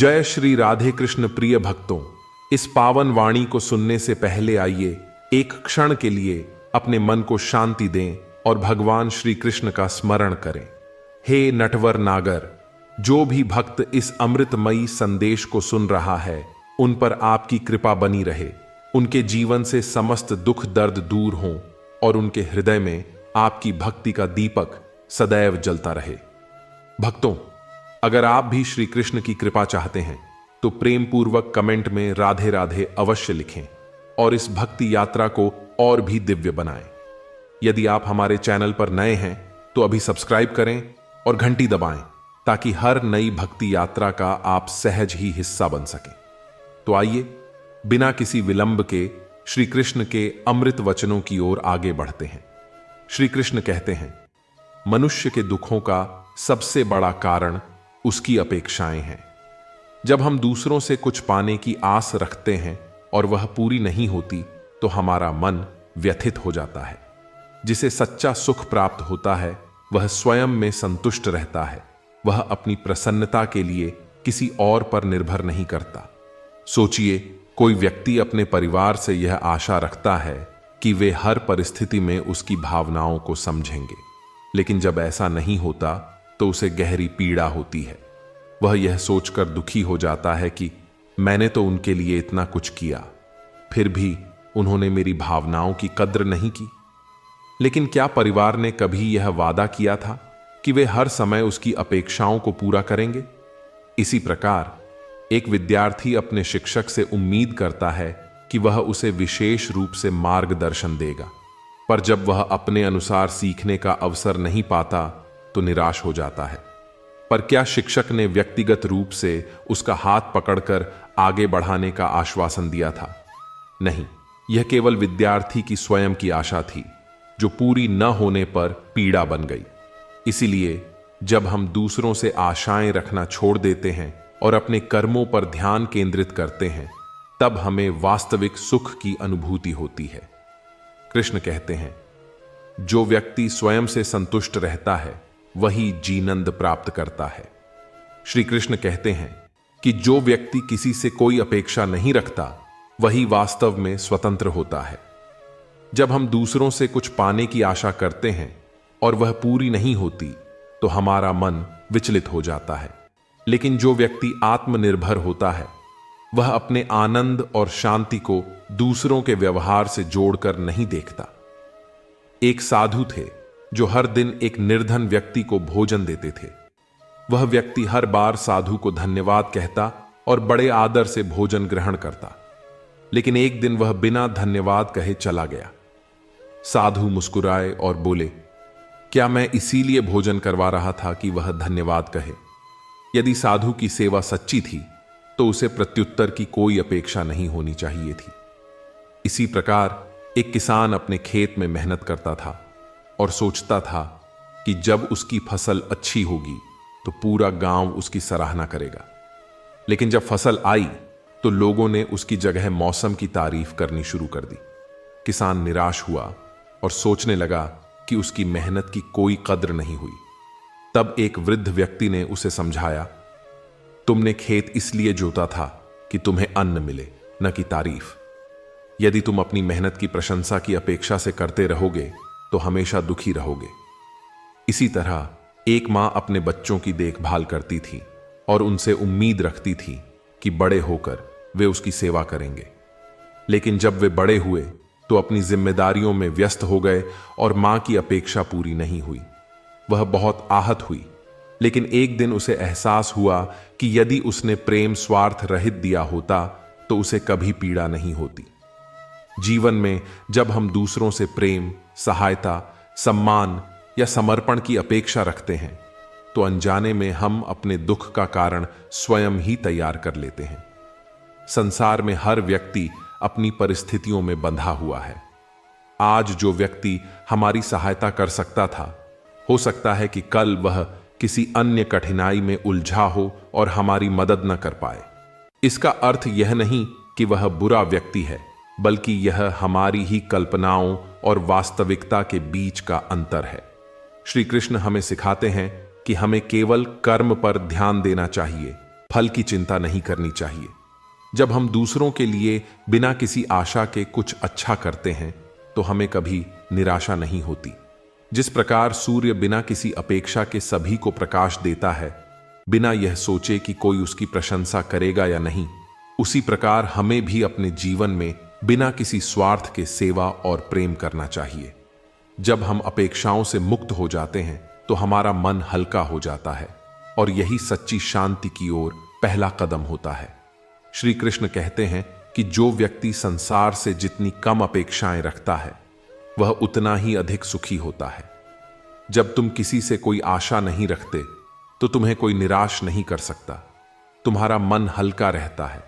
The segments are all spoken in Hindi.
जय श्री राधे कृष्ण। प्रिय भक्तों, इस पावन वाणी को सुनने से पहले आइए एक क्षण के लिए अपने मन को शांति दें और भगवान श्री कृष्ण का स्मरण करें। हे नटवर नागर, जो भी भक्त इस अमृतमयी संदेश को सुन रहा है, उन पर आपकी कृपा बनी रहे, उनके जीवन से समस्त दुख दर्द दूर हों और उनके हृदय में आपकी भक्ति का दीपक सदैव जलता रहे। भक्तों, अगर आप भी श्री कृष्ण की कृपा चाहते हैं तो प्रेम पूर्वक कमेंट में राधे राधे अवश्य लिखें और इस भक्ति यात्रा को और भी दिव्य बनाएं। यदि आप हमारे चैनल पर नए हैं तो अभी सब्सक्राइब करें और घंटी दबाएं ताकि हर नई भक्ति यात्रा का आप सहज ही हिस्सा बन सकें। तो आइए बिना किसी विलंब के श्री कृष्ण के अमृत वचनों की ओर आगे बढ़ते हैं। श्री कृष्ण कहते हैं, मनुष्य के दुखों का सबसे बड़ा कारण उसकी अपेक्षाएं हैं। जब हम दूसरों से कुछ पाने की आस रखते हैं और वह पूरी नहीं होती तो हमारा मन व्यथित हो जाता है। जिसे सच्चा सुख प्राप्त होता है वह स्वयं में संतुष्ट रहता है। वह अपनी प्रसन्नता के लिए किसी और पर निर्भर नहीं करता। सोचिए, कोई व्यक्ति अपने परिवार से यह आशा रखता है कि वे हर परिस्थिति में उसकी भावनाओं को समझेंगे, लेकिन जब ऐसा नहीं होता तो उसे गहरी पीड़ा होती है। वह यह सोचकर दुखी हो जाता है कि मैंने तो उनके लिए इतना कुछ किया, फिर भी उन्होंने मेरी भावनाओं की कद्र नहीं की। लेकिन क्या परिवार ने कभी यह वादा किया था कि वे हर समय उसकी अपेक्षाओं को पूरा करेंगे? इसी प्रकार एक विद्यार्थी अपने शिक्षक से उम्मीद करता है कि वह उसे विशेष रूप से मार्गदर्शन देगा, पर जब वह अपने अनुसार सीखने का अवसर नहीं पाता तो निराश हो जाता है। पर क्या शिक्षक ने व्यक्तिगत रूप से उसका हाथ पकड़कर आगे बढ़ाने का आश्वासन दिया था? नहीं, यह केवल विद्यार्थी की स्वयं की आशा थी, जो पूरी न होने पर पीड़ा बन गई। इसीलिए जब हम दूसरों से आशाएं रखना छोड़ देते हैं और अपने कर्मों पर ध्यान केंद्रित करते हैं, तब हमें वास्तविक सुख की अनुभूति होती है। कृष्ण कहते हैं, जो व्यक्ति स्वयं से संतुष्ट रहता है वही जीनंद प्राप्त करता है। श्री कृष्ण कहते हैं कि जो व्यक्ति किसी से कोई अपेक्षा नहीं रखता वही वास्तव में स्वतंत्र होता है। जब हम दूसरों से कुछ पाने की आशा करते हैं और वह पूरी नहीं होती तो हमारा मन विचलित हो जाता है, लेकिन जो व्यक्ति आत्मनिर्भर होता है वह अपने आनंद और शांति को दूसरों के व्यवहार से जोड़कर नहीं देखता। एक साधु थे जो हर दिन एक निर्धन व्यक्ति को भोजन देते थे। वह व्यक्ति हर बार साधु को धन्यवाद कहता और बड़े आदर से भोजन ग्रहण करता, लेकिन एक दिन वह बिना धन्यवाद कहे चला गया। साधु मुस्कुराए और बोले, क्या मैं इसीलिए भोजन करवा रहा था कि वह धन्यवाद कहे? यदि साधु की सेवा सच्ची थी तो उसे प्रत्युत्तर की कोई अपेक्षा नहीं होनी चाहिए थी। इसी प्रकार एक किसान अपने खेत में मेहनत करता था और सोचता था कि जब उसकी फसल अच्छी होगी तो पूरा गांव उसकी सराहना करेगा। लेकिन जब फसल आई तो लोगों ने उसकी जगह मौसम की तारीफ करनी शुरू कर दी। किसान निराश हुआ और सोचने लगा कि उसकी मेहनत की कोई कद्र नहीं हुई। तब एक वृद्ध व्यक्ति ने उसे समझाया, तुमने खेत इसलिए जोता था कि तुम्हें अन्न मिले, न कि तारीफ। यदि तुम अपनी मेहनत की प्रशंसा की अपेक्षा से करते रहोगे तो हमेशा दुखी रहोगे। इसी तरह एक मां अपने बच्चों की देखभाल करती थी और उनसे उम्मीद रखती थी कि बड़े होकर वे उसकी सेवा करेंगे। लेकिन जब वे बड़े हुए तो अपनी जिम्मेदारियों में व्यस्त हो गए और मां की अपेक्षा पूरी नहीं हुई। वह बहुत आहत हुई, लेकिन एक दिन उसे एहसास हुआ कि यदि उसने प्रेम स्वार्थ रहित दिया होता तो उसे कभी पीड़ा नहीं होती। जीवन में जब हम दूसरों से प्रेम, सहायता, सम्मान या समर्पण की अपेक्षा रखते हैं तो अनजाने में हम अपने दुख का कारण स्वयं ही तैयार कर लेते हैं। संसार में हर व्यक्ति अपनी परिस्थितियों में बंधा हुआ है। आज जो व्यक्ति हमारी सहायता कर सकता था, हो सकता है कि कल वह किसी अन्य कठिनाई में उलझा हो और हमारी मदद न कर पाए। इसका अर्थ यह नहीं कि वह बुरा व्यक्ति है, बल्कि यह हमारी ही कल्पनाओं और वास्तविकता के बीच का अंतर है। श्री कृष्ण हमें सिखाते हैं कि हमें केवल कर्म पर ध्यान देना चाहिए, फल की चिंता नहीं करनी चाहिए। जब हम दूसरों के लिए बिना किसी आशा के कुछ अच्छा करते हैं तो हमें कभी निराशा नहीं होती। जिस प्रकार सूर्य बिना किसी अपेक्षा के सभी को प्रकाश देता है, बिना यह सोचे कि कोई उसकी प्रशंसा करेगा या नहीं, उसी प्रकार हमें भी अपने जीवन में बिना किसी स्वार्थ के सेवा और प्रेम करना चाहिए। जब हम अपेक्षाओं से मुक्त हो जाते हैं तो हमारा मन हल्का हो जाता है और यही सच्ची शांति की ओर पहला कदम होता है। श्री कृष्ण कहते हैं कि जो व्यक्ति संसार से जितनी कम अपेक्षाएं रखता है वह उतना ही अधिक सुखी होता है। जब तुम किसी से कोई आशा नहीं रखते तो तुम्हें कोई निराश नहीं कर सकता। तुम्हारा मन हल्का रहता है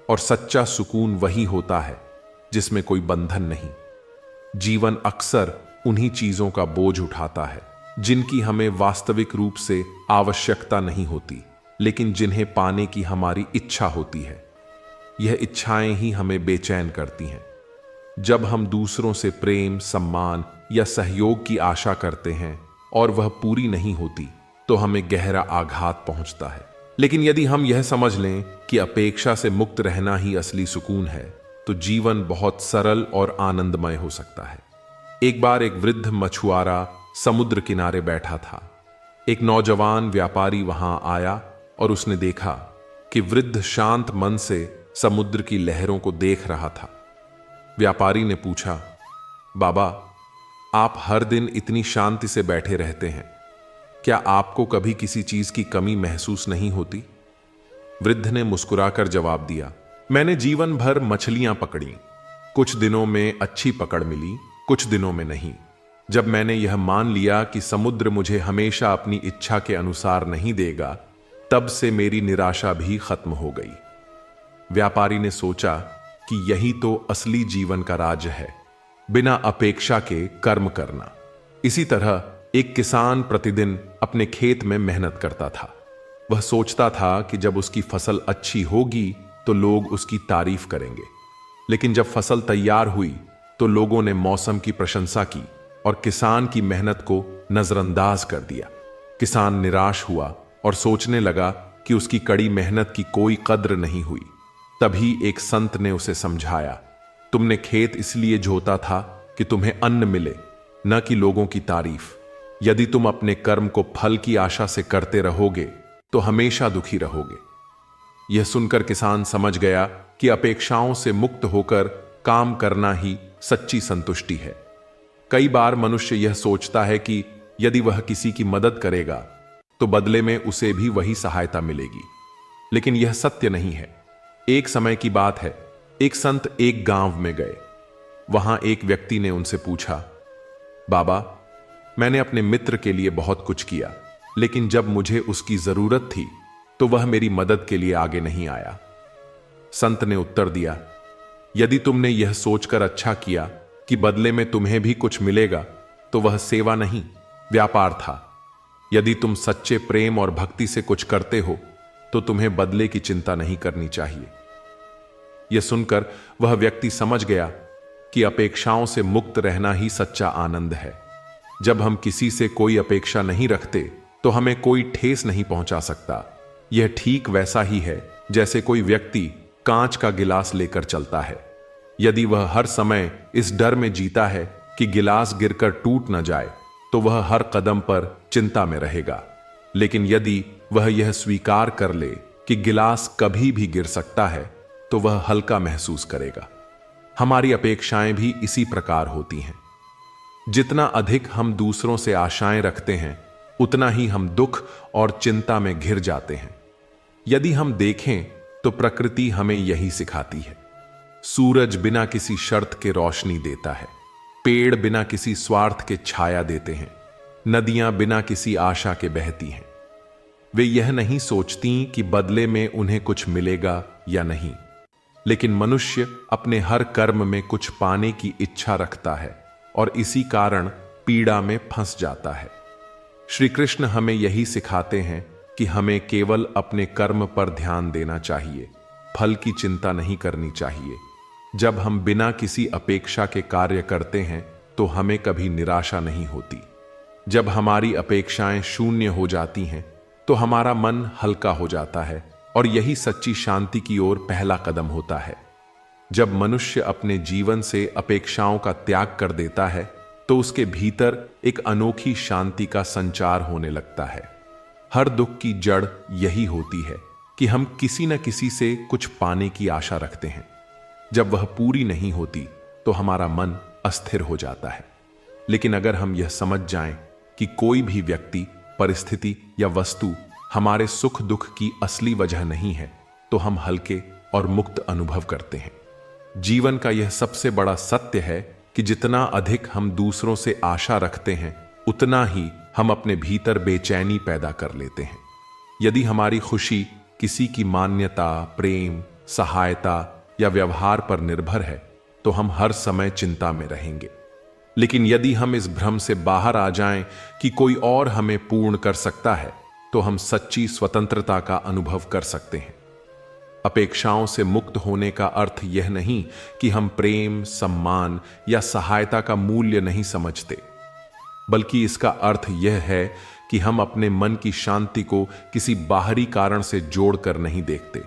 और सच्चा सुकून वही होता है जिसमें कोई बंधन नहीं। जीवन अक्सर उन्हीं चीजों का बोझ उठाता है जिनकी हमें वास्तविक रूप से आवश्यकता नहीं होती, लेकिन जिन्हें पाने की हमारी इच्छा होती है। यह इच्छाएं ही हमें बेचैन करती हैं। जब हम दूसरों से प्रेम, सम्मान या सहयोग की आशा करते हैं और वह पूरी नहीं होती तो हमें गहरा आघात पहुंचता है। लेकिन यदि हम यह समझ लें कि अपेक्षा से मुक्त रहना ही असली सुकून है तो जीवन बहुत सरल और आनंदमय हो सकता है। एक बार एक वृद्ध मछुआरा समुद्र किनारे बैठा था। एक नौजवान व्यापारी वहां आया और उसने देखा कि वृद्ध शांत मन से समुद्र की लहरों को देख रहा था। व्यापारी ने पूछा, बाबा, आप हर दिन इतनी शांति से बैठे रहते हैं, क्या आपको कभी किसी चीज की कमी महसूस नहीं होती? वृद्ध ने मुस्कुराकर जवाब दिया, मैंने जीवन भर मछलियां पकड़ी। कुछ दिनों में अच्छी पकड़ मिली, कुछ दिनों में नहीं। जब मैंने यह मान लिया कि समुद्र मुझे हमेशा अपनी इच्छा के अनुसार नहीं देगा, तब से मेरी निराशा भी खत्म हो गई। व्यापारी ने सोचा कि यही तो असली जीवन का राज है, बिना अपेक्षा के कर्म करना। इसी तरह एक किसान प्रतिदिन अपने खेत में मेहनत करता था। वह सोचता था कि जब उसकी फसल अच्छी होगी तो लोग उसकी तारीफ करेंगे। लेकिन जब फसल तैयार हुई तो लोगों ने मौसम की प्रशंसा की और किसान की मेहनत को नजरअंदाज कर दिया। किसान निराश हुआ और सोचने लगा कि उसकी कड़ी मेहनत की कोई कद्र नहीं हुई। तभी एक संत ने उसे समझाया, तुमने खेत इसलिए जोता था कि तुम्हें अन्न मिले, न कि लोगों की तारीफ। यदि तुम अपने कर्म को फल की आशा से करते रहोगे तो हमेशा दुखी रहोगे। यह सुनकर किसान समझ गया कि अपेक्षाओं से मुक्त होकर काम करना ही सच्ची संतुष्टि है। कई बार मनुष्य यह सोचता है कि यदि वह किसी की मदद करेगा तो बदले में उसे भी वही सहायता मिलेगी, लेकिन यह सत्य नहीं है। एक समय की बात है, एक संत एक गांव में गए। वहां एक व्यक्ति ने उनसे पूछा, बाबा, मैंने अपने मित्र के लिए बहुत कुछ किया, लेकिन जब मुझे उसकी जरूरत थी तो वह मेरी मदद के लिए आगे नहीं आया। संत ने उत्तर दिया, यदि तुमने यह सोचकर अच्छा किया कि बदले में तुम्हें भी कुछ मिलेगा तो वह सेवा नहीं, व्यापार था। यदि तुम सच्चे प्रेम और भक्ति से कुछ करते हो तो तुम्हें बदले की चिंता नहीं करनी चाहिए। यह सुनकर वह व्यक्ति समझ गया कि अपेक्षाओं से मुक्त रहना ही सच्चा आनंद है। जब हम किसी से कोई अपेक्षा नहीं रखते तो हमें कोई ठेस नहीं पहुंचा सकता। यह ठीक वैसा ही है जैसे कोई व्यक्ति कांच का गिलास लेकर चलता है। यदि वह हर समय इस डर में जीता है कि गिलास गिरकर टूट न जाए तो वह हर कदम पर चिंता में रहेगा। लेकिन यदि वह यह स्वीकार कर ले कि गिलास कभी भी गिर सकता है तो वह हल्का महसूस करेगा। हमारी अपेक्षाएं भी इसी प्रकार होती हैं। जितना अधिक हम दूसरों से आशाएं रखते हैं उतना ही हम दुख और चिंता में घिर जाते हैं। यदि हम देखें तो प्रकृति हमें यही सिखाती है। सूरज बिना किसी शर्त के रोशनी देता है, पेड़ बिना किसी स्वार्थ के छाया देते हैं, नदियां बिना किसी आशा के बहती हैं। वे यह नहीं सोचती कि बदले में उन्हें कुछ मिलेगा या नहीं, लेकिन मनुष्य अपने हर कर्म में कुछ पाने की इच्छा रखता है और इसी कारण पीड़ा में फंस जाता है। श्री कृष्ण हमें यही सिखाते हैं कि हमें केवल अपने कर्म पर ध्यान देना चाहिए, फल की चिंता नहीं करनी चाहिए। जब हम बिना किसी अपेक्षा के कार्य करते हैं तो हमें कभी निराशा नहीं होती। जब हमारी अपेक्षाएं शून्य हो जाती हैं तो हमारा मन हल्का हो जाता है और यही सच्ची शांति की ओर पहला कदम होता है। जब मनुष्य अपने जीवन से अपेक्षाओं का त्याग कर देता है तो उसके भीतर एक अनोखी शांति का संचार होने लगता है। हर दुख की जड़ यही होती है कि हम किसी न किसी से कुछ पाने की आशा रखते हैं। जब वह पूरी नहीं होती तो हमारा मन अस्थिर हो जाता है। लेकिन अगर हम यह समझ जाएं कि कोई भी व्यक्ति, परिस्थिति या वस्तु हमारे सुख दुख की असली वजह नहीं है, तो हम हल्के और मुक्त अनुभव करते हैं। जीवन का यह सबसे बड़ा सत्य है कि जितना अधिक हम दूसरों से आशा रखते हैं, उतना ही हम अपने भीतर बेचैनी पैदा कर लेते हैं। यदि हमारी खुशी किसी की मान्यता, प्रेम, सहायता या व्यवहार पर निर्भर है तो हम हर समय चिंता में रहेंगे। लेकिन यदि हम इस भ्रम से बाहर आ जाएं कि कोई और हमें पूर्ण कर सकता है, तो हम सच्ची स्वतंत्रता का अनुभव कर सकते हैं। अपेक्षाओं से मुक्त होने का अर्थ यह नहीं कि हम प्रेम, सम्मान या सहायता का मूल्य नहीं समझते, बल्कि इसका अर्थ यह है कि हम अपने मन की शांति को किसी बाहरी कारण से जोड़कर नहीं देखते।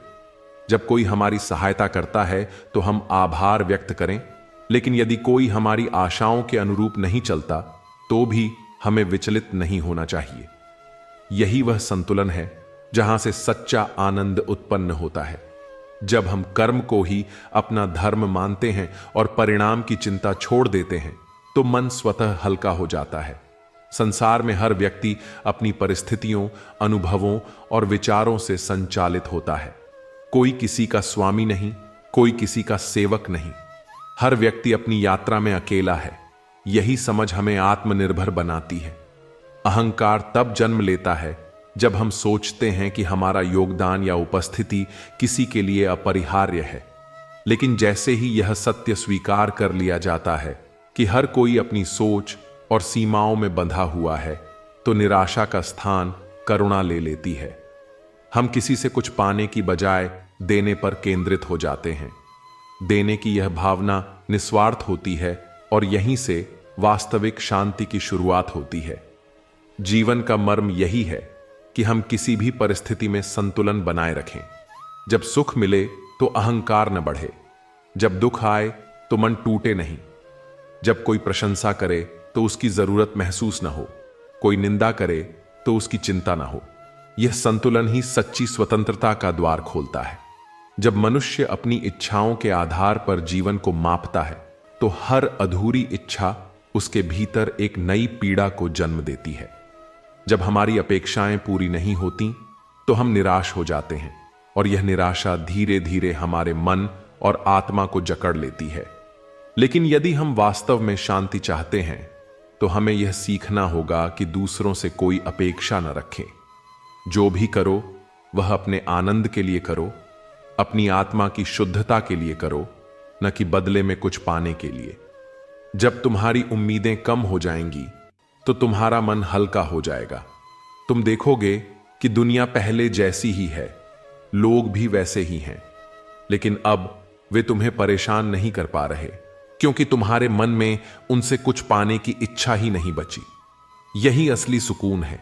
जब कोई हमारी सहायता करता है तो हम आभार व्यक्त करें, लेकिन यदि कोई हमारी आशाओं के अनुरूप नहीं चलता तो भी हमें विचलित नहीं होना चाहिए। यही वह संतुलन है जहां से सच्चा आनंद उत्पन्न होता है। जब हम कर्म को ही अपना धर्म मानते हैं और परिणाम की चिंता छोड़ देते हैं तो मन स्वतः हल्का हो जाता है। संसार में हर व्यक्ति अपनी परिस्थितियों, अनुभवों और विचारों से संचालित होता है। कोई किसी का स्वामी नहीं, कोई किसी का सेवक नहीं। हर व्यक्ति अपनी यात्रा में अकेला है। यही समझ हमें आत्मनिर्भर बनाती है। अहंकार तब जन्म लेता है जब हम सोचते हैं कि हमारा योगदान या उपस्थिति किसी के लिए अपरिहार्य है। लेकिन जैसे ही यह सत्य स्वीकार कर लिया जाता है कि हर कोई अपनी सोच और सीमाओं में बंधा हुआ है, तो निराशा का स्थान करुणा ले लेती है। हम किसी से कुछ पाने की बजाय देने पर केंद्रित हो जाते हैं। देने की यह भावना निस्वार्थ होती है और यहीं से वास्तविक शांति की शुरुआत होती है। जीवन का मर्म यही है कि हम किसी भी परिस्थिति में संतुलन बनाए रखें। जब सुख मिले तो अहंकार न बढ़े, जब दुख आए तो मन टूटे नहीं, जब कोई प्रशंसा करे तो उसकी जरूरत महसूस न हो, कोई निंदा करे तो उसकी चिंता न हो। यह संतुलन ही सच्ची स्वतंत्रता का द्वार खोलता है। जब मनुष्य अपनी इच्छाओं के आधार पर जीवन को मापता है तो हर अधूरी इच्छा उसके भीतर एक नई पीड़ा को जन्म देती है। जब हमारी अपेक्षाएं पूरी नहीं होती तो हम निराश हो जाते हैं और यह निराशा धीरे धीरे हमारे मन और आत्मा को जकड़ लेती है। लेकिन यदि हम वास्तव में शांति चाहते हैं तो हमें यह सीखना होगा कि दूसरों से कोई अपेक्षा न रखें। जो भी करो वह अपने आनंद के लिए करो, अपनी आत्मा की शुद्धता के लिए करो, न कि बदले में कुछ पाने के लिए। जब तुम्हारी उम्मीदें कम हो जाएंगी तो तुम्हारा मन हल्का हो जाएगा। तुम देखोगे कि दुनिया पहले जैसी ही है, लोग भी वैसे ही हैं, लेकिन अब वे तुम्हें परेशान नहीं कर पा रहे, क्योंकि तुम्हारे मन में उनसे कुछ पाने की इच्छा ही नहीं बची। यही असली सुकून है।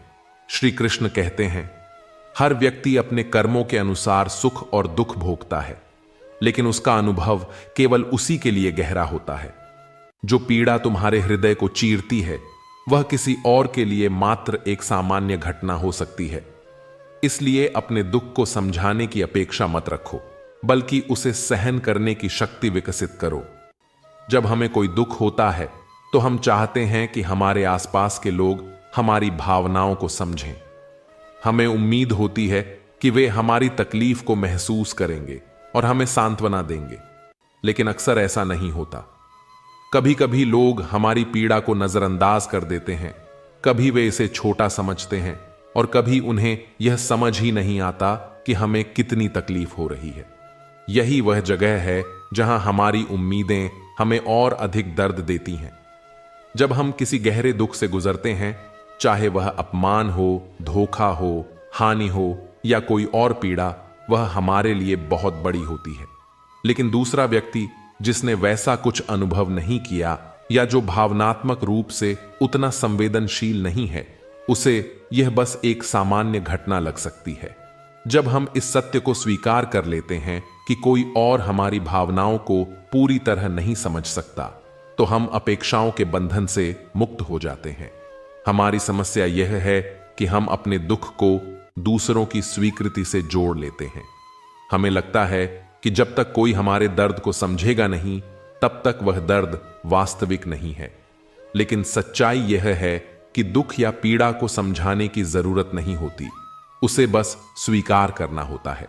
श्री कृष्ण कहते हैं, हर व्यक्ति अपने कर्मों के अनुसार सुख और दुख भोगता है, लेकिन उसका अनुभव केवल उसी के लिए गहरा होता है। जो पीड़ा तुम्हारे हृदय को चीरती है वह किसी और के लिए मात्र एक सामान्य घटना हो सकती है। इसलिए अपने दुख को समझाने की अपेक्षा मत रखो, बल्कि उसे सहन करने की शक्ति विकसित करो। जब हमें कोई दुख होता है तो हम चाहते हैं कि हमारे आसपास के लोग हमारी भावनाओं को समझें। हमें उम्मीद होती है कि वे हमारी तकलीफ को महसूस करेंगे और हमें सांत्वना देंगे, लेकिन अक्सर ऐसा नहीं होता। कभी कभी लोग हमारी पीड़ा को नजरअंदाज कर देते हैं, कभी वे इसे छोटा समझते हैं और कभी उन्हें यह समझ ही नहीं आता कि हमें कितनी तकलीफ हो रही है। यही वह जगह है जहां हमारी उम्मीदें हमें और अधिक दर्द देती हैं। जब हम किसी गहरे दुख से गुजरते हैं, चाहे वह अपमान हो, धोखा हो, हानि हो या कोई और पीड़ा, वह हमारे लिए बहुत बड़ी होती है। लेकिन दूसरा व्यक्ति जिसने वैसा कुछ अनुभव नहीं किया या जो भावनात्मक रूप से उतना संवेदनशील नहीं है, उसे यह बस एक सामान्य घटना लग सकती है। जब हम इस सत्य को स्वीकार कर लेते हैं कि कोई और हमारी भावनाओं को पूरी तरह नहीं समझ सकता, तो हम अपेक्षाओं के बंधन से मुक्त हो जाते हैं। हमारी समस्या यह है कि हम अपने दुख को दूसरों की स्वीकृति से जोड़ लेते हैं। हमें लगता है कि जब तक कोई हमारे दर्द को समझेगा नहीं, तब तक वह दर्द वास्तविक नहीं है। लेकिन सच्चाई यह है कि दुख या पीड़ा को समझाने की जरूरत नहीं होती, उसे बस स्वीकार करना होता है।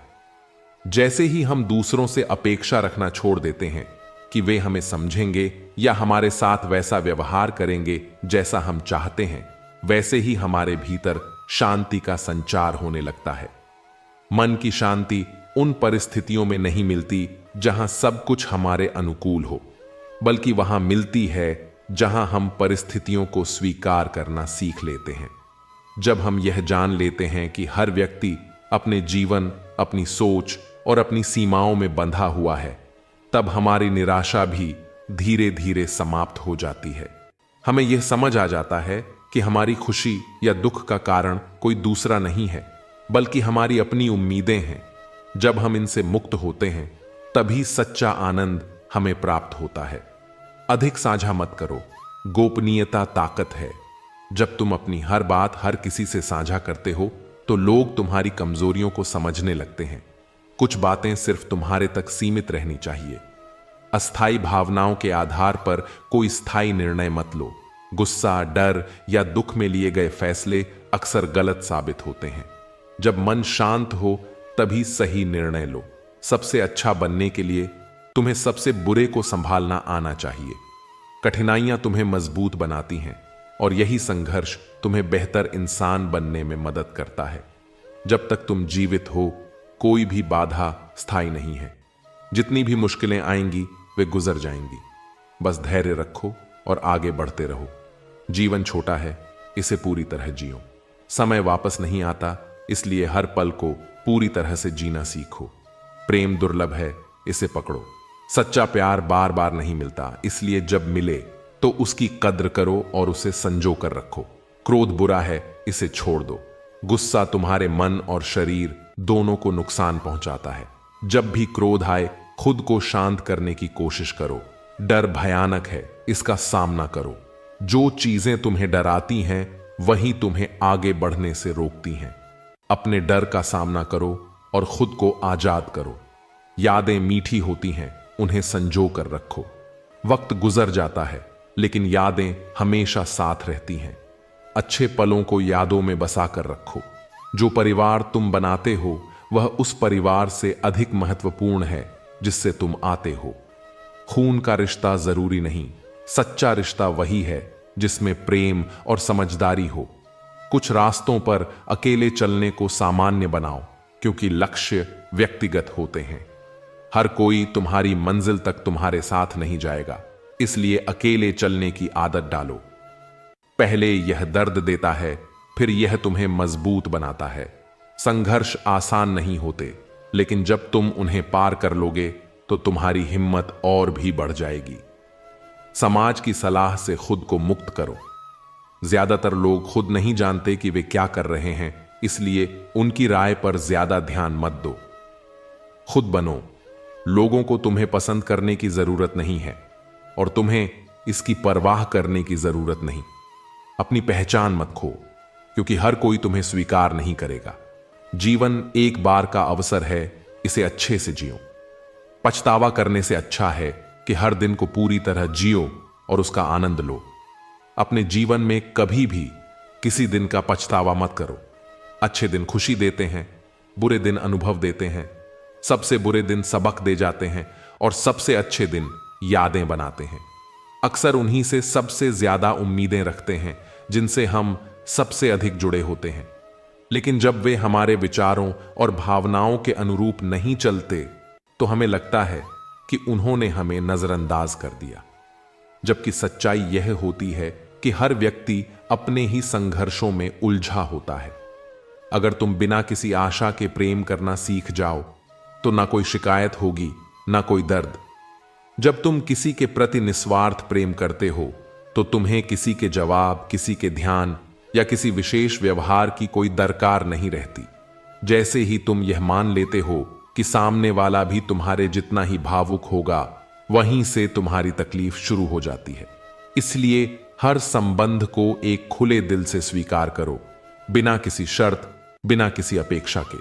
जैसे ही हम दूसरों से अपेक्षा रखना छोड़ देते हैं कि वे हमें समझेंगे या हमारे साथ वैसा व्यवहार करेंगे जैसा हम चाहते हैं, वैसे ही हमारे भीतर शांति का संचार होने लगता है। मन की शांति उन परिस्थितियों में नहीं मिलती जहां सब कुछ हमारे अनुकूल हो, बल्कि वहां मिलती है जहां हम परिस्थितियों को स्वीकार करना सीख लेते हैं। जब हम यह जान लेते हैं कि हर व्यक्ति अपने जीवन, अपनी सोच और अपनी सीमाओं में बंधा हुआ है, तब हमारी निराशा भी धीरे धीरे समाप्त हो जाती है। हमें यह समझ आ जाता है कि हमारी खुशी या दुख का कारण कोई दूसरा नहीं है, बल्कि हमारी अपनी उम्मीदें हैं। जब हम इनसे मुक्त होते हैं, तभी सच्चा आनंद हमें प्राप्त होता है। अधिक साझा मत करो, गोपनीयता ताकत है। जब तुम अपनी हर बात हर किसी से साझा करते हो, तो लोग तुम्हारी कमजोरियों को समझने लगते हैं। कुछ बातें सिर्फ तुम्हारे तक सीमित रहनी चाहिए। अस्थायी भावनाओं के आधार पर कोई स्थायी निर्णय मत लो। गुस्सा, डर या दुख में लिए गए फैसले अक्सर गलत साबित होते हैं। जब मन शांत हो, तभी सही निर्णय लो। सबसे अच्छा बनने के लिए तुम्हें सबसे बुरे को संभालना आना चाहिए। कठिनाइयां तुम्हें मजबूत बनाती हैं और यही संघर्ष तुम्हें बेहतर इंसान बनने में मदद करता है। जब तक तुम जीवित हो, कोई भी बाधा स्थायी नहीं है। जितनी भी मुश्किलें आएंगी, वे गुजर जाएंगी। बस धैर्य रखो और आगे बढ़ते रहो। जीवन छोटा है, इसे पूरी तरह जियो। समय वापस नहीं आता, इसलिए हर पल को पूरी तरह से जीना सीखो। प्रेम दुर्लभ है, इसे पकड़ो। सच्चा प्यार बार बार नहीं मिलता, इसलिए जब मिले तो उसकी कद्र करो और उसे संजो कर रखो। क्रोध बुरा है, इसे छोड़ दो। गुस्सा तुम्हारे मन और शरीर दोनों को नुकसान पहुंचाता है। जब भी क्रोध आए, खुद को शांत करने की कोशिश करो। डर भयानक है, इसका सामना करो। जो चीजें तुम्हें डराती हैं, वही तुम्हें आगे बढ़ने से रोकती हैं। अपने डर का सामना करो और खुद को आजाद करो। यादें मीठी होती हैं, उन्हें संजो कर रखो। वक्त गुजर जाता है, लेकिन यादें हमेशा साथ रहती हैं। अच्छे पलों को यादों में बसा कर रखो। जो परिवार तुम बनाते हो, वह उस परिवार से अधिक महत्वपूर्ण है जिससे तुम आते हो। खून का रिश्ता जरूरी नहीं, सच्चा रिश्ता वही है जिसमें प्रेम और समझदारी हो। कुछ रास्तों पर अकेले चलने को सामान्य बनाओ, क्योंकि लक्ष्य व्यक्तिगत होते हैं। हर कोई तुम्हारी मंजिल तक तुम्हारे साथ नहीं जाएगा, इसलिए अकेले चलने की आदत डालो। पहले यह दर्द देता है, फिर यह तुम्हें मजबूत बनाता है। संघर्ष आसान नहीं होते, लेकिन जब तुम उन्हें पार कर लोगे तो तुम्हारी हिम्मत और भी बढ़ जाएगी। समाज की सलाह से खुद को मुक्त करो। ज्यादातर लोग खुद नहीं जानते कि वे क्या कर रहे हैं, इसलिए उनकी राय पर ज्यादा ध्यान मत दो। खुद बनो। लोगों को तुम्हें पसंद करने की जरूरत नहीं है और तुम्हें इसकी परवाह करने की जरूरत नहीं। अपनी पहचान मत खो, क्योंकि हर कोई तुम्हें स्वीकार नहीं करेगा। जीवन एक बार का अवसर है, इसे अच्छे से जियो। पछतावा करने से अच्छा है कि हर दिन को पूरी तरह जियो और उसका आनंद लो। अपने जीवन में कभी भी किसी दिन का पछतावा मत करो। अच्छे दिन खुशी देते हैं, बुरे दिन अनुभव देते हैं। सबसे बुरे दिन सबक दे जाते हैं और सबसे अच्छे दिन यादें बनाते हैं। अक्सर उन्हीं से सबसे ज्यादा उम्मीदें रखते हैं जिनसे हम सबसे अधिक जुड़े होते हैं। लेकिन जब वे हमारे विचारों और भावनाओं के अनुरूप नहीं चलते, तो हमें लगता है कि उन्होंने हमें नजरअंदाज कर दिया। जबकि सच्चाई यह होती है कि हर व्यक्ति अपने ही संघर्षों में उलझा होता है। अगर तुम बिना किसी आशा के प्रेम करना सीख जाओ, तो ना कोई शिकायत होगी, ना कोई दर्द। जब तुम किसी के प्रति निस्वार्थ प्रेम करते हो, तो तुम्हें किसी के जवाब, किसी के ध्यान या किसी विशेष व्यवहार की कोई दरकार नहीं रहती। जैसे ही तुम यह मान लेते हो कि सामने वाला भी तुम्हारे जितना ही भावुक होगा, वहीं से तुम्हारी तकलीफ शुरू हो जाती है। इसलिए हर संबंध को एक खुले दिल से स्वीकार करो, बिना किसी शर्त, बिना किसी अपेक्षा के।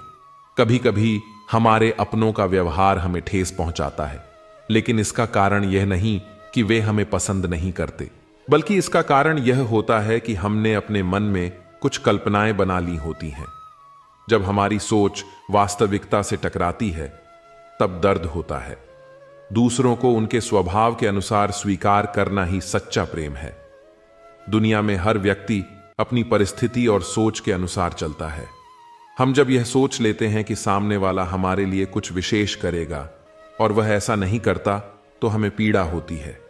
कभी कभी हमारे अपनों का व्यवहार हमें ठेस पहुंचाता है, लेकिन इसका कारण यह नहीं कि वे हमें पसंद नहीं करते, बल्कि इसका कारण यह होता है कि हमने अपने मन में कुछ कल्पनाएं बना ली होती हैं। जब हमारी सोच वास्तविकता से टकराती है, तब दर्द होता है। दूसरों को उनके स्वभाव के अनुसार स्वीकार करना ही सच्चा प्रेम है। दुनिया में हर व्यक्ति अपनी परिस्थिति और सोच के अनुसार चलता है। हम जब यह सोच लेते हैं कि सामने वाला हमारे लिए कुछ विशेष करेगा और वह ऐसा नहीं करता, तो हमें पीड़ा होती है।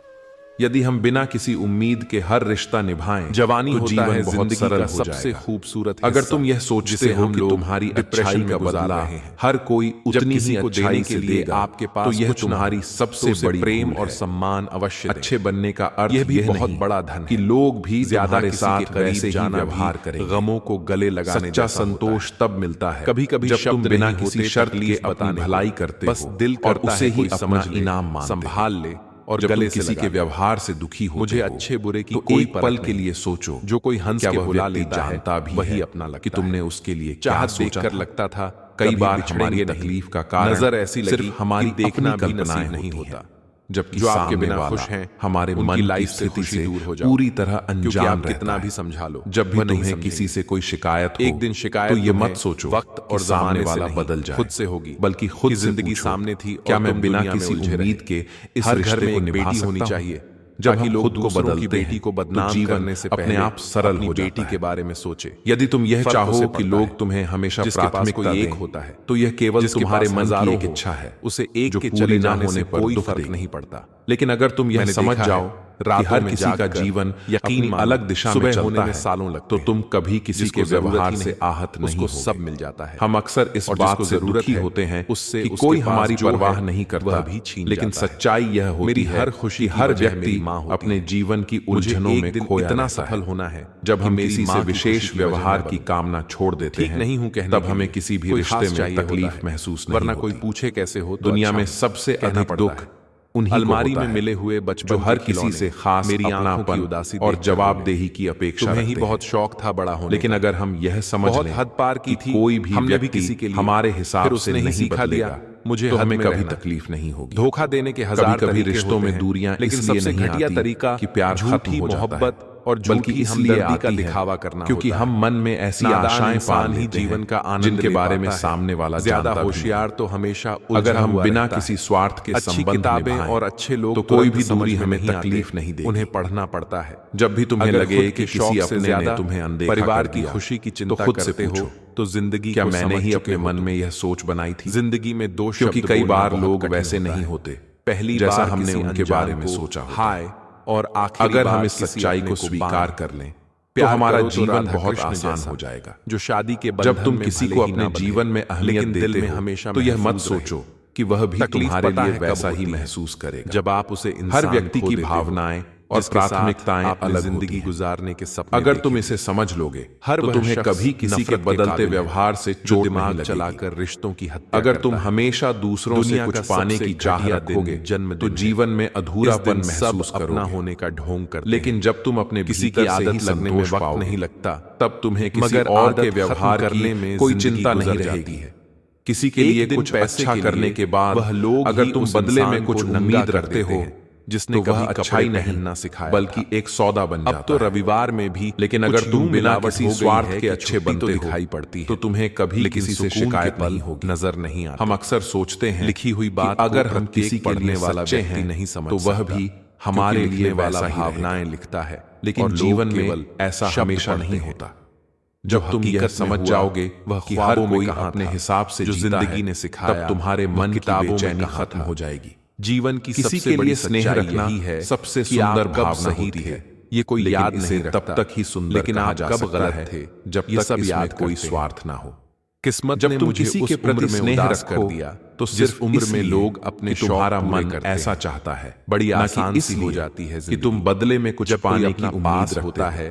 यदि हम बिना किसी उम्मीद के हर रिश्ता निभाएं, जवानी तो जीवन है, बहुत सरल हो सबसे खूबसूरत। अगर तुम यह सोचते हो कि तुम्हारी अच्छाई का बदला हर कोई उतनी ही अच्छाई के लिए आपके पास, तो यह तुम्हारी सबसे बड़ी प्रेम और सम्मान अवश्य। अच्छे बनने का अर्थ यह भी बहुत बड़ा धन कि लोग भी ज्यादा के साथ वैसे ही व्यवहार करें, गमों को गले लगाने। सच्चा संतोष तब मिलता है कभी कभी जब तुम बिना किसी शर्त लिए अपनी भलाई करते हो, बस दिल करता है ही अपना इनाम संभाल ले। और जब तुम किसी के व्यवहार से दुखी हो, मुझे अच्छे बुरे की कोई पल के लिए सोचो। जो कोई हंस के बुला लेता है, वही अपना लगता है कि तुमने उसके लिए चाह देखकर लगता था। कई बार हमारी तकलीफ का कारण नजर ऐसी सिर्फ हमारी देखना कल्पनाएं नहीं होता, जबकि जो आपके बिना खुश हैं हमारे मन की लाइफ स्थिति से दूर हो जाओ, पूरी तरह अनजान कितना भी समझा लो। जब भी तुम्हें किसी से कोई शिकायत हो, एक दिन शिकायत, तो ये मत सोचो वक्त और सामने वाला बदल जाए, खुद से होगी, बल्कि खुद जिंदगी सामने थी। क्या मैं बिना किसी उम्मीद के इस रिश्ते को निभा सकता हूं? जब हम खुद को बदलते बेटी को बदनाम करने से अपने आप सरल हो बेटी के बारे में सोचे। यदि तुम यह चाहो कि लोग तुम्हें हमेशा प्राथमिकता एक होता है, तो यह केवल तुम्हारे मन की एक इच्छा है। उसे एक के चले जाने से कोई फर्क नहीं पड़ता। लेकिन अगर तुम यह समझ जाओ कि हर किसी का जीवन यकीनी अलग दिशा में चलता है, सालों लगते, तो तुम कभी किसी के व्यवहार से आहत नहीं हो, सब मिल जाता है। हम अक्सर इस बात से दुखी होते हैं उससे कि कोई हमारी परवाह नहीं करता भी, लेकिन सच्चाई यह होती है हर खुशी, हर व्यक्ति अपने जीवन की उलझनों में खोया इतना सफल होना है। जब हम किसी से विशेष व्यवहार की कामना छोड़ देते हैं, नहीं हूं कहने, तब हमें किसी भी रिश्ते में तकलीफ महसूस नहीं होती। वरना कोई पूछे कैसे हो, दुनिया में सबसे अधिक दुख उन्हीं अलमारी में मिले हुए बचपन जो हर किसी से खास मेरी अपनापन उदासी और जवाबदेही की अपेक्षा रखते हैं। ही बहुत शौक था बड़ा होने, लेकिन अगर हम यह समझ लें हद पार की थी, कोई भी हमने भी किसी के लिए हमारे हिसाब से नहीं बदलेगा, मुझे तो हमें कभी तकलीफ नहीं होगी। धोखा देने के हजार कभी रिश्तों में दूरियां, लेकिन सबसे घटिया तरीका कि प्यार झूठी मोहब्बत और बल्कि हमदर्दी का दिखावा करना, क्योंकि हम मन में ऐसी आशाएं पाल ही जीवन का आनंद जिनके बारे में सामने वाला ज्यादा होशियार तो हमेशा, अगर हम बिना किसी स्वार्थ के संबंध में और अच्छे लोग, तो कोई भी दूरी हमें तकलीफ नहीं देगी। उन्हें पढ़ना पड़ता है। जब भी तुम्हें लगे कि किसी अपने ने तुम्हें अनदेखा, परिवार की खुशी की चिंता करते हो, तो जिंदगी क्या मैंने ही अपने मन में यह सोच बनाई थी? जिंदगी में दोष, क्योंकि कई बार लोग वैसे नहीं होते पहली जैसा हमने उनके बारे में सोचा। हाय, और अगर हम इस सच्चाई को स्वीकार कर लें, तो हमारा जीवन बहुत आसान हो जाएगा। जो शादी के जब तुम किसी को अपने जीवन में अहमियत देते हो, हमेशा तो यह मत सोचो कि वह भी तुम्हारे लिए वैसा ही महसूस करेगा। जब आप उसे हर व्यक्ति की भावनाएं और प्राथमिकताएं अलग जिंदगी गुजारने के सपने, अगर तुम इसे समझ लोगे, तो तुम्हें कभी किसी के बदलते व्यवहार से चोट दिमाग चलाकर रिश्तों की हत्या, अगर तुम हमेशा दूसरों से कुछ पाने की चाह रखोगे, जन्म तो जीवन में अधूरापन महसूस करोगे, होने का ढोंग कर। लेकिन जब तुम अपने किसी की आदत लगने में वक्त नहीं लगता, तब तुम्हें किसी और के व्यवहार करने में कोई चिंता नहीं रहती है। किसी के लिए कुछ अच्छा करने के बाद वह लोग, अगर तुम बदले में कुछ उम्मीद रखते हो, जिसने तो कभी अच्छाई नहीं ना सिखाया, बल्कि एक सौदा बन जाता। अब तो रविवार में भी, लेकिन अगर तुम बिना किसी स्वार्थ के अच्छे बनते दिखाई पड़ती है, तो तुम्हें कभी किसी से शिकायत नहीं होगी, नजर नहीं आती। हम अक्सर सोचते हैं लिखी हुई बात, अगर हम किसी पढ़ने वाला व्यक्ति नहीं समझ, तो वह भी हमारे लिए वैसा भावनाएं लिखता है। लेकिन जीवन में ऐसा हमेशा नहीं होता। जब तुम यह समझ जाओगे कि हर कोई अपने हिसाब से जो जिंदगी ने सिखाया, तब तुम्हारे मन की बेचैनी खत्म हो जाएगी। जीवन की किसी के लिए स्नेह रखना ही है सबसे सुंदर भावना होती है। ये कोई याद नहीं तब तक ही सुंदर, लेकिन आप कब गलत थे जब तक सब याद कोई स्वार्थ ना हो। किस्मत जब तुम किसी के प्रति स्नेह रख कर दिया, तो सिर्फ उम्र में लोग अपने तुम्हारा मन ऐसा चाहता है, बड़ी आसान सी हो जाती है कि तुम बदले में कुछ पाने की उम्मीद रखता है,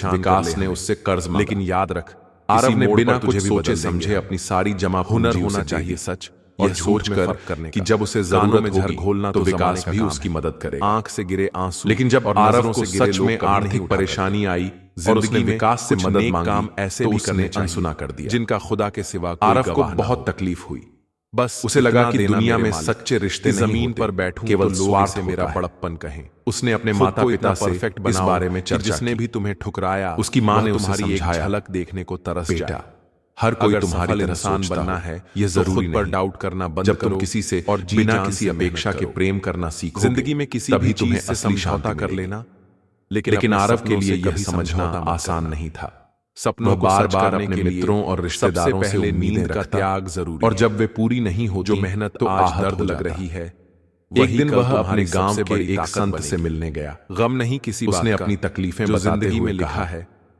परेशान विकास कर ने ले उससे कर्ज मांगा। लेकिन याद रख, आरव इसी ने मोड़ बिना पर कुछ तुझे भी सोचे बदल समझे देंगे। अपनी सारी जमा हुनर पूंजी होना उसे दे चाहिए दी। सच और और झूठ झूठ में में फर्क फर्क करने कि का। जब उसे जरूरत जरूरत में होगी झर घोलना तो तो विकास विकास भी भी उसकी उसकी मदद करेगा। आंख से गिरे आंसू। लेकिन जब और आरव नजरों को से गिरे सच लोग में कभी नहीं आर्थिक उठा परेशानी करते। आई और जिंदगी उसने में विकास से कुछ मदद नेक मांगी काम ऐसे तो भी उसने करने चाहिए अनसुना कर दिया, जिनका खुदा के सिवा कोई आरव को गवाह न बहुत हो। तकलीफ हुई। बस उसे लगा इतना कि देना दुनिया मेरे में मालिक सच्चे रिश्ते कि नहीं जमीन होते, पर बैठूं केवल तो लोग स्वार्थ इसे मेरा होता है। बड़प्पन कहें। उसने अपने खुद माता को पिता इतना से परफेक्ट इस बनाओ बारे में कि चर्चा जिसने की। भी तुम्हें ठुकराया उसकी माँ वह ने उसे तुम्हारी एक समझाया, झलक देखने को तरस बेटा, जाए। हर कोई अगर तुम्हारी सफल तरह इंसान सोचता बनना हो, है ये तो जरूरी खुद पर नहीं। डाउट करना बंद जब करो तुम किसी से और जी बिना जान किसी से अपेक्षा मेहनत के करो। प्रेम करना सीखोगे, जिंदगी में किसी तभी भी तुम्हें चीज से असली समझौता शांति कर मिलेगी। लेना, लेकिन अपने आरव के सपनों लिए से यह कभी समझना समझौता मत आसान करना। नहीं था। सपनों वह को बार सच बार करने अपने के लिए मित्रों और रिश्तेदारों से सबसे पहले उम्मीदें नींद का रखता, त्याग जरूरी और है। जब वे पूरी नहीं होती जो मेहनत तो आज आहत दर्द हो लग जाता। रही है, एक वही दिन कल वह तुम्हारी अपने गांव सबसे के बड़ी एक ताकत संत से बनेगी। मिलने गया। गम नहीं किसी बात उसने का, अपनी तकलीफें जो बताते जिंदगी हुए में लिखा कहा, है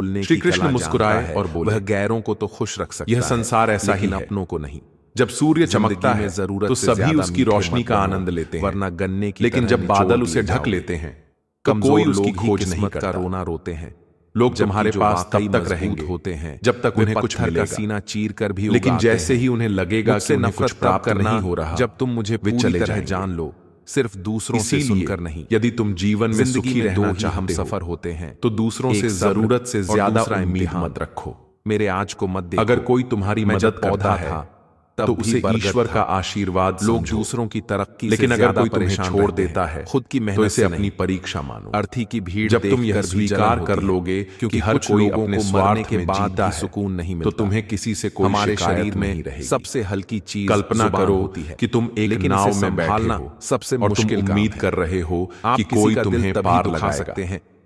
बोलने श्री की कृष्ण कला मुस्कुराए जानता है, और बोले, वह गैरों को तो खुश रख सकता यह है, संसार ऐसा ही लेकिन है। अपनों को नहीं। जब सूर्य चमकता जिंदगी है में जरूरत तो से सभी ज्यादा उसकी मीठे रोशनी मत का बनो, आनंद लेते हैं, वरना गन्ने की लेकिन तरह जब बादल निचोड़ उसे दिए ढक जाओगे। लेते हैं तो कमजोर कोई उसकी लोग ही खोज नहीं किस्मत का करता। रोना रोते हैं। लोग जबकि तुम्हारे जो पास वाकई तब तक मजबूत रहेंगे होते हैं जब तक वे उन्हें कुछ पत्थर का मिलेगा, सीना चीर कर भी लेकिन उगाते जैसे हैं। ही उन्हें लगेगा मुझसे कि उन्हें नफरत कुछ तब प्राप्त करना नहीं हो रहा, जब तुम मुझे वे पूरी चले तरह जाएंगे। जान लो, सिर्फ दूसरों से इसीलिए सुनकर नहीं। यदि तुम जीवन में जिंदगी सुखी में दो रहना ही चाहते हम हो सफर होते हैं, तो दूसरों एक से सब्र जरूरत से और ज्यादा दूसरा उम्मीद इम्तिहान। मत रखो। मेरे आज को मत देखो। अगर कोई तुम्हारी मैं मदद जब करता पौधा है था तब तो भी उसे बरगद ईश्वर था। का आशीर्वाद लोग समझो। दूसरों की तरक्की से लेकिन अगर ज्यादा कोई तुम्हें परेशान छोड़ रहते देता हैं, है खुद की तो मेहनत इसे से अपनी नहीं। परीक्षा मानो। अर्थी की भीड़ जब तुम यह देखकर भी स्वीकार जलन कर होती है, लोगे क्योंकि कि हर कुछ कोई लोगों अपने को मरने स्वार्थ के में बाद जीता भी है, सुकून नहीं तो मिलता। तुम्हें किसी से कोई हमारे शिकायत शरीर नहीं में रहेगी। सबसे हल्की चीज कल्पना जुबान करो होती है कि तुम एक लेकिन नाव इसे में बैठे संभालना हो सबसे और तुम मुश्किल काम उम्मीद है। कर रहे हो आप कि किसी कोई का दिल तुम्हें तभी पार दुखा लगाएगा। सकते हैं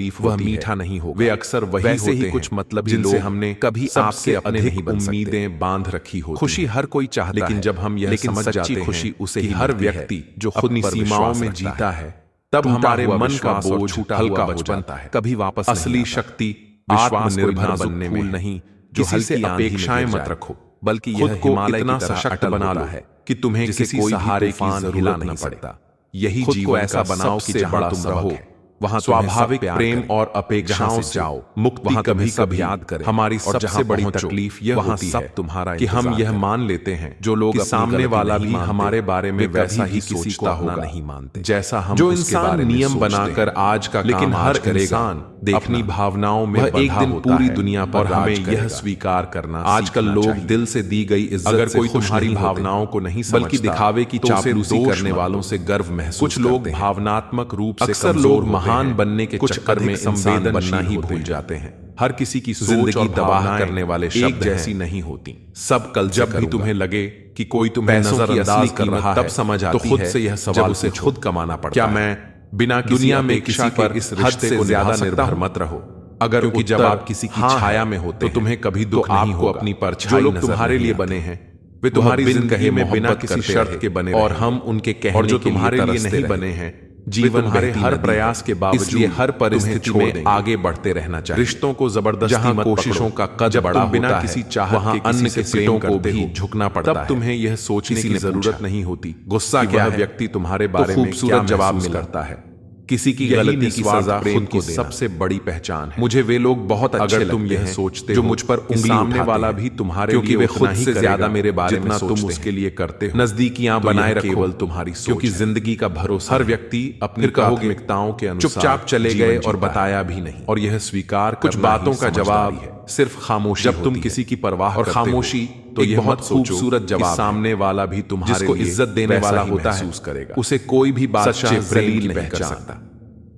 तकलीफ वह होती मीठा है, नहीं होगा। वे अक्सर वही वैसे होते ही कुछ हैं मतलबी जिनसे लोग हमने कभी सबसे आपसे अपने अधिक नहीं बन सकते। उम्मीदें बांध रखी होती खुशी हैं। हर कोई चाहता लेकिन है, जब हम यह लेकिन समझ सच्ची जाते खुशी हैं उसे कि ही हर मिलती है व्यक्ति जो खुद अपनी पर सीमाओं विश्वास में रखता जीता है। है, तब टूटा हमारे हुआ मन का विश्वास और बोझ छूटा हल्का हुआ हो बचपन जाता है। कभी वापस नहीं असली आता। शक्ति विश्वास कोई आत्मनिर्भर नाजुक बनने फूल में है। नहीं जो किसी से हल्की आंधी में अपेक्षाएं गिर मत जाए, रखो, बल्कि खुद यह को हिमालय इतना की तरह सशक्त अटल बना होता लो है कि तुम्हें जिसे किसी कोई भी सहारे की तूफान हिला जरूरत नहीं न पड़े। सकता। यही खुद को जीवन ऐसा का बनाओ कि सबसे जहां बड़ा तुम सबक रहो है। वहां तुम्हें सब स्वाभाविक प्यार प्रेम करें। और अपेक्षाओं जहां से से जाओ मुक्ति वहां तुम्हें कभी सब कभी याद करें। हमारी और सबसे जहां बड़ी पहुंचो, तकलीफ यह वहां होती सब है तुम्हारा कि हम इंतजार यह करें। मान लेते हैं जो लोग कि अपनी सामने गलती वाला नहीं भी मानते, हमारे बारे में वे वैसा कभी ही भी किसी को सोचता अपना होगा नहीं मानते, जैसा हम जो उसके इंसान बारे में नियम सोचते बनाकर हैं। आज का लेकिन काम हर आज करेगा, इंसान देखना, अपनी भावनाओं में वह एक बंधा दिन होता पूरी है दुनिया पर और हमें राज यह करेगा। स्वीकार करना आजकल सीखना लोग चाहिए। दिल से दी गई इज्जत अगर से कोई खुश तुम्हारी नहीं होते, भावनाओं को नहीं समझता, बल्कि दिखावे की तो उसे चापलूसी दोष करने मत वालों दो। से गर्व महसूस कुछ लोग करते हैं। भावनात्मक रूप से अक्सर कमजोर लोग होते महान बनने के चक्कर में इंसान बनना ही भूल जाते हैं। हर किसी की सोच और तबाह करने वाले शब्द जैसी नहीं होती। सब कल जब भी तुम्हें लगे कि कोई तुम्हें नजरअंदाज कर रहा है, तब समझ आती है, तो खुद से यह सवाल उसे खुद कमाना पड़ता है। क्या मैं बिना दुनिया में किसी पर इस रिश्ते को ज्यादा निर्भर मत रहो? अगर क्योंकि जब आप किसी की छाया में होते तो तुम्हें कभी दुख नहीं होगा। अपनी परछाई जो लोग तुम्हारे लिए बने हैं वे तुम्हारी जिंदगी में बिना किसी शर्त के बने, और हम उनके कहने और जो तुम्हारे लिए नहीं बने हैं जीवन हमारे हर प्रयास के बावजूद हर परिस्थिति में आगे बढ़ते रहना चाहिए। रिश्तों को जबरदस्ती मत कोशिशों का कद बड़ा बिना किसी चाहत के अन्न के सीटों को भी झुकना पड़ता है। तब तुम्हें यह सोचने की जरूरत नहीं होती गुस्सा क्या व्यक्ति तुम्हारे बारे में खूबसूरत जवाब मिलता है। किसी की गलती की सजा खुद की सबसे बड़ी पहचान है। मुझे वे लोग बहुत अच्छे लगते हैं तुम यह सोचते जो मुझ पर उंगली सामने वाला भी तुम्हारे क्योंकि वे खुद से ज्यादा मेरे बारे में तुम उसके लिए करते हो। नजदीकियां बनाए रखो केवल तुम्हारी सोच, क्योंकि जिंदगी का भरोसा हर व्यक्ति अपनी प्राथमिकताओं के अनुसार चुपचाप चले गए और बताया भी नहीं, और यह स्वीकार कुछ बातों का जवाब सिर्फ खामोशी। जब तुम किसी की परवाह और खामोशी तो यह बहुत खूबसूरत जवाब सामने वाला भी तुम्हारे को इज्जत देने वाला होता है करेगा। उसे कोई भी बादशाह जलील नहीं कर सकता।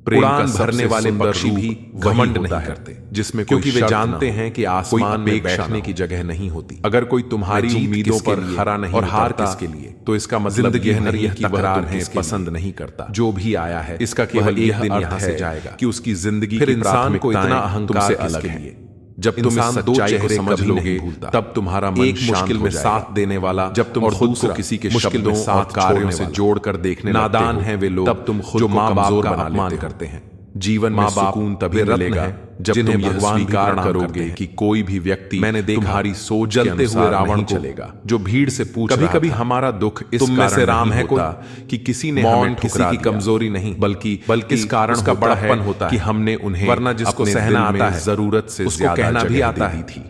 उड़ान भरने वाले पक्षी भी घमंड नहीं करते जिसमें क्योंकि वे जानते हैं कि आसमान में बैठने की जगह नहीं होती। अगर कोई तुम्हारी उम्मीदों पर खरा नहीं और हार किसके लिए, तो इसका मतलब यह नहीं है कि तकरार है पसंद नहीं करता। जो भी आया है इसका केवल एक दिन यहाँ से जाएगा कि उसकी जिंदगी फिर इंसान को इतना अहंकार अलग है। जब तुम इस सच्चाई को समझ लोगे तब तुम्हारा मन एक मुश्किल में साथ देने वाला, जब तुम खुद को किसी के शब्दों और कार्यों से जोड़कर देखने नादान हैं वे लोग, तब तुम खुद जो माँ बाप का अपमान करते हैं। जीवन में सुकून तभी मिलेगा जब तुम यह स्वीकार करोगे कि कोई भी व्यक्ति मैंने देखा तुम्हारी सोच जलते हुए रावण चलेगा जो भीड़ से पूछ कभी कभी हमारा दुख इस तुम में से राम है कोई कि किसी ने हमें किसी की कमजोरी नहीं बल्कि इस कारण का बड़प्पन होता है कि हमने उन्हें वरना जिसको सहना आता है जरूरत से उसको कहना भी आता ही।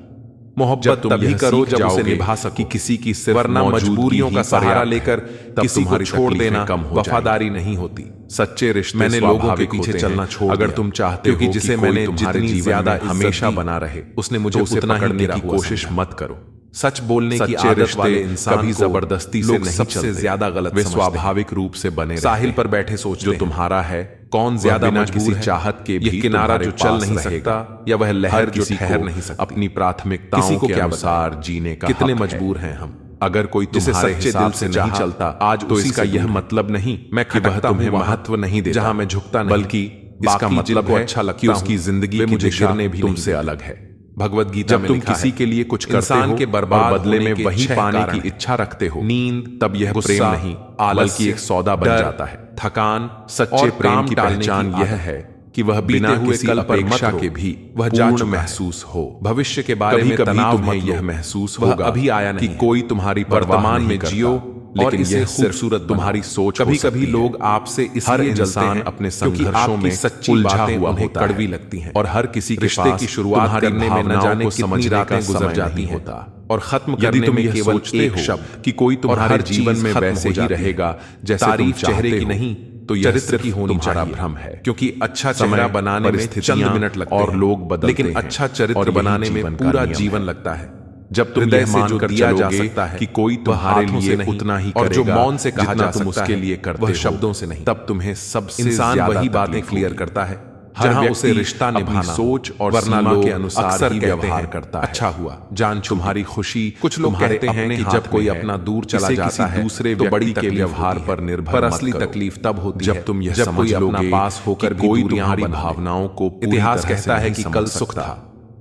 मोहब्बत तभी करो जब उसे निभा सकी किसी की सिर्फ वरना मजबूरियों का सहारा लेकर किसी को छोड़ देना वफादारी नहीं होती। सच्चे रिश्ते मैंने लोगों के पीछे चलना छोड़ अगर तुम चाहते हो कि जिसे मैंने जितनी ज्यादा हमेशा बना रहे उसने मुझे उतना करने की कोशिश मत करो। सच बोलने की आदत वाले इंसान कभी जबरदस्ती से नहीं सबसे ज्यादा गलत वे स्वाभाविक रूप से बने। साहिल पर बैठे सोच जो तुम्हारा है कौन ज्यादा बिना किसी चाहत के भी किनारा जो चल नहीं सकता या वह लहर जो ठहर नहीं सकती अपनी प्राथमिकताओं के अनुसार जीने का कितने मजबूर हैं हम। अगर कोई तुम्हारे सच्चे दिल से नहीं चलता आज तो इसका यह मतलब नहीं मैं कि वह तुम्हें महत्व नहीं देता जहां मैं झुकता नहीं, बल्कि इसका मतलब है अच्छा लगता कि उसकी जिंदगी मुझे गिरने भी तुमसे अलग है। भगवत गीता में लिखा है किसी के लिए कुछ इंसान के बर्बाद बदले में वही पाने की इच्छा रखते हो नींद तब यह प्रेम नहीं बल्कि एक सौदा बन जाता है। थकान सच्चे प्रेम की पहचान यह है कि वह बिना किसी अपेक्षा के भी वह जांच महसूस हो। भविष्य के बारे में तनाव में यह महसूस होगा अभी आया नहीं कि कोई तुम्हारी वर्तमान में जियो और इसे खूबसूरत तुम्हारी सोच। कभी कभी लोग आपसे इसलिए जलते हैं अपने संघर्षों में सच्ची बातें उन्हें कड़वी लगती हैं और हर किसी रिश्ते की शुरुआत करने में न जाने कितनी रातें गुजर जाती होता और खत्म करने में केवल एक शब्द कि कोई तुम्हारे जीवन में वैसे ही रहेगा जैसे तारीफ चेहरे की नहीं तो चरित्र की होनी चाहिए भ्रम है। क्योंकि अच्छा चेहरा बनाने में चंद मिनट लगते हैं और लोग बदलते हैं, लेकिन अच्छा चरित्र बनाने में पूरा जीवन लगता है। जब तुम हृदय से जो दिया जा सकता है कि कोई तुम्हारे लिए उतना ही और जो मौन से कहा जा सकता उसके लिए करते वह शब्दों से नहीं, तब तुम्हें सबसे इंसान वही बातें क्लियर करता है जहां उसे रिश्ता निभाना सोच और वरना लोग के अनुसार ही व्यवहार करता है। अच्छा हुआ जान तुम्हारी खुशी। कुछ लोग कहते हैं कि जब कोई अपना दूर चला जाता है दूसरे तो बड़ी के व्यवहार पर निर्भर, पर असली तकलीफ तब होती है जब तुम यह समझ लोगे पास होकर कोई तुम्हारी भावनाओं को। इतिहास कहता है कि कल सुख था,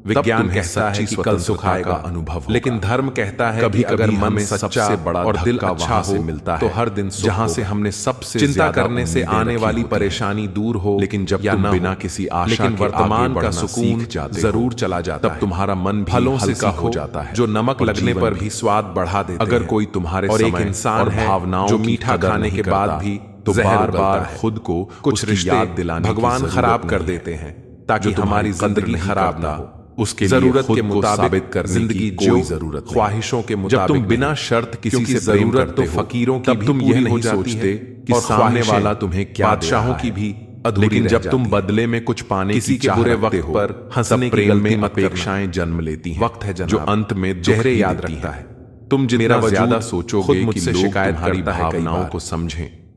विज्ञान कहता है कि कल सुख आएगा अनुभव, लेकिन धर्म कहता है कभी अगर मन में सच्चा से बड़ा और दिल अच्छा से मिलता है तो हर दिन जहां से हमने सबसे चिंता करने से आने वाली परेशानी दूर हो। लेकिन जब तुम बिना किसी आशा के वर्तमान का सुकून जरूर चला जाता तब तुम्हारा मन फलों से हो जाता है जो नमक लगने पर भी स्वाद बढ़ा देते। अगर कोई तुम्हारे और एक इंसान है भावनाओं जो मीठा खाने के बाद भी तो बार बार खुद को कुछ रिश्ते दिलाने भगवान खराब कर देते हैं ताकि हमारी जिंदगी खराब ना हो। उसके जरूरत के मुताबिक कर जिंदगी कोई जरूरत ख्वाहिशों के मुताबिक जब तुम बिना शर्त किसी से जरूरत तो फकीरों की भी तुम यह नहीं सोचते कि सामने वाला तुम्हें क्या बादशाहों की भी, लेकिन जब तुम बदले में कुछ पाने किसी के बुरे वक्त पर हंसने की गलती अपेक्षाएं जन्म लेती हैं। वक्त है जो अंत में चेहरे याद रखता है। तुम जितना ज्यादा सोचोगे कि लोग तुम्हारी भावनाओं को समझें